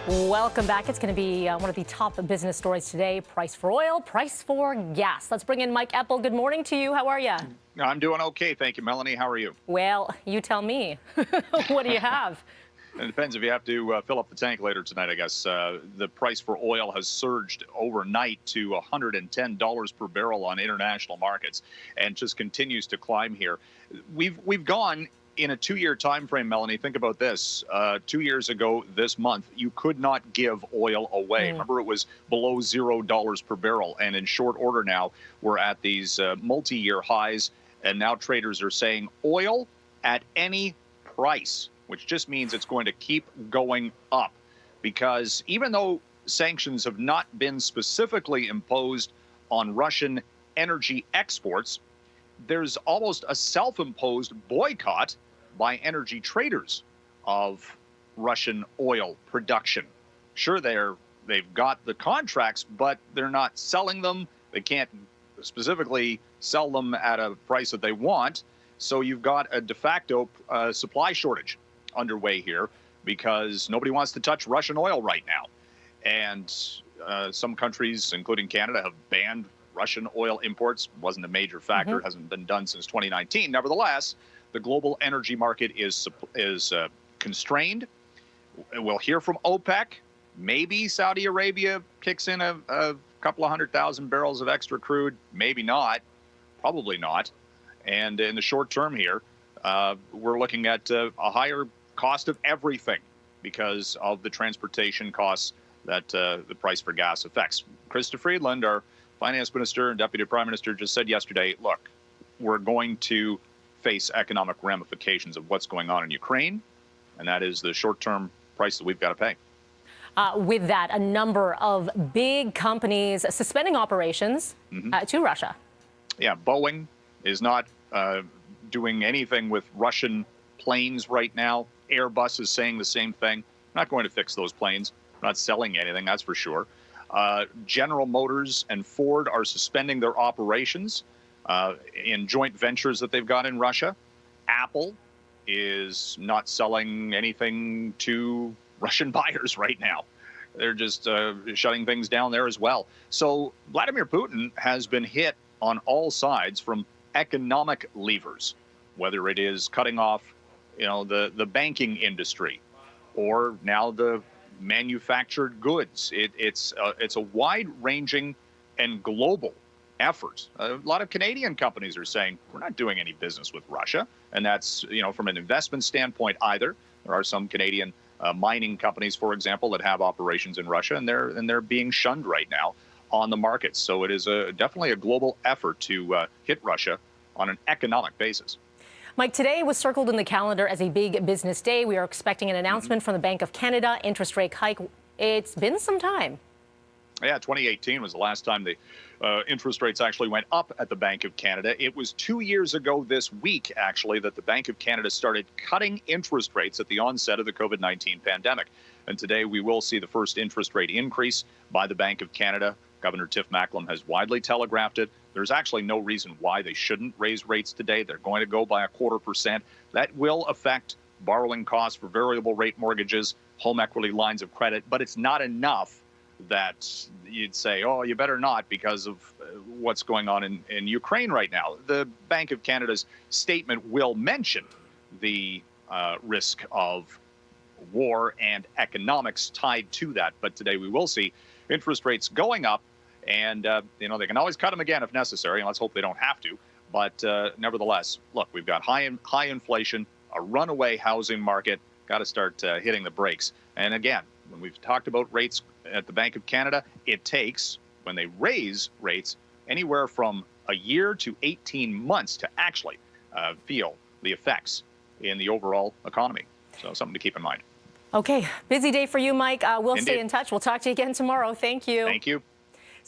Welcome back. It's going to be one of the top business stories today. Price for oil, price for gas. Let's bring in Mike Eppel. Good morning to you. How are you? I'm doing okay. Thank you, Melanie. How are you? Well, you tell me. What do you have? It depends if you have to fill up the tank later tonight, I guess. The price for oil has surged overnight to $110 per barrel on international markets and just continues to climb here. We've gone in a 2-year time frame, Melanie. Think about this. 2 years ago this month, you could not give oil away. Remember, it was below $0 per barrel. And in short order now, we're at these multi-year highs. And now traders are saying oil at any price, which just means it's going to keep going up, because even though sanctions have not been specifically imposed on Russian energy exports, there's almost a self-imposed boycott by energy traders of Russian oil production. Sure, they've got the contracts, but they're not selling them. They can't specifically sell them at a price that they want. So you've got a de facto supply shortage underway here, because nobody wants to touch Russian oil right now. And some countries, including Canada, have banned Russian oil imports. Wasn't a major factor. It hasn't been done since 2019. Nevertheless, the global energy market is constrained. We'll hear from OPEC. Maybe Saudi Arabia kicks in a couple of 100,000 barrels of extra crude. Maybe not. Probably not. And in the short term here, we're looking at a higher cost of everything because of the transportation costs that the price for gas affects. Krista Friedland, our finance minister and deputy prime minister, just said yesterday, look, we're going to face economic ramifications of what's going on in Ukraine, and that is the short-term price that we've got to pay. With that, a number of big companies suspending operations to Russia. Yeah, Boeing is not doing anything with Russian planes right now. Airbus is saying the same thing. Not going to fix those planes. Not selling anything, that's for sure. General Motors and Ford are suspending their operations in joint ventures that they've got in Russia. Apple is not selling anything to Russian buyers right now. They're just shutting things down there as well. So Vladimir Putin has been hit on all sides from economic levers, whether it is cutting off, the banking industry, or now the manufactured goods. It's a wide-ranging and global effort. A lot of Canadian companies are saying we're not doing any business with Russia, and that's from an investment standpoint either. There are some Canadian mining companies, for example, that have operations in Russia, and they're being shunned right now on the markets. So it is definitely a global effort to hit Russia on an economic basis. Mike, today was circled in the calendar as a big business day. We are expecting an announcement from the Bank of Canada, interest rate hike. It's been some time. Yeah, 2018 was the last time the interest rates actually went up at the Bank of Canada. It was 2 years ago this week, actually, that the Bank of Canada started cutting interest rates at the onset of the COVID-19 pandemic. And today we will see the first interest rate increase by the Bank of Canada. Governor Tiff Macklem has widely telegraphed it. There's actually no reason why they shouldn't raise rates today. They're going to go by 0.25%. That will affect borrowing costs for variable rate mortgages, home equity lines of credit, but it's not enough that you'd say, oh, you better not because of what's going on in Ukraine right now. The Bank of Canada's statement will mention the risk of war and economics tied to that. But today we will see interest rates going up, and they can always cut them again if necessary, and let's hope they don't have to. But nevertheless, look, we've got high inflation, a runaway housing market. Got to start hitting the brakes. And again, when we've talked about rates at the Bank of Canada, it takes, when they raise rates, anywhere from a year to 18 months to actually feel the effects in the overall economy. So something to keep in mind. Okay, busy day for you, Mike. We'll Indeed. stay in touch. We'll talk to you again tomorrow. Thank you. Thank you.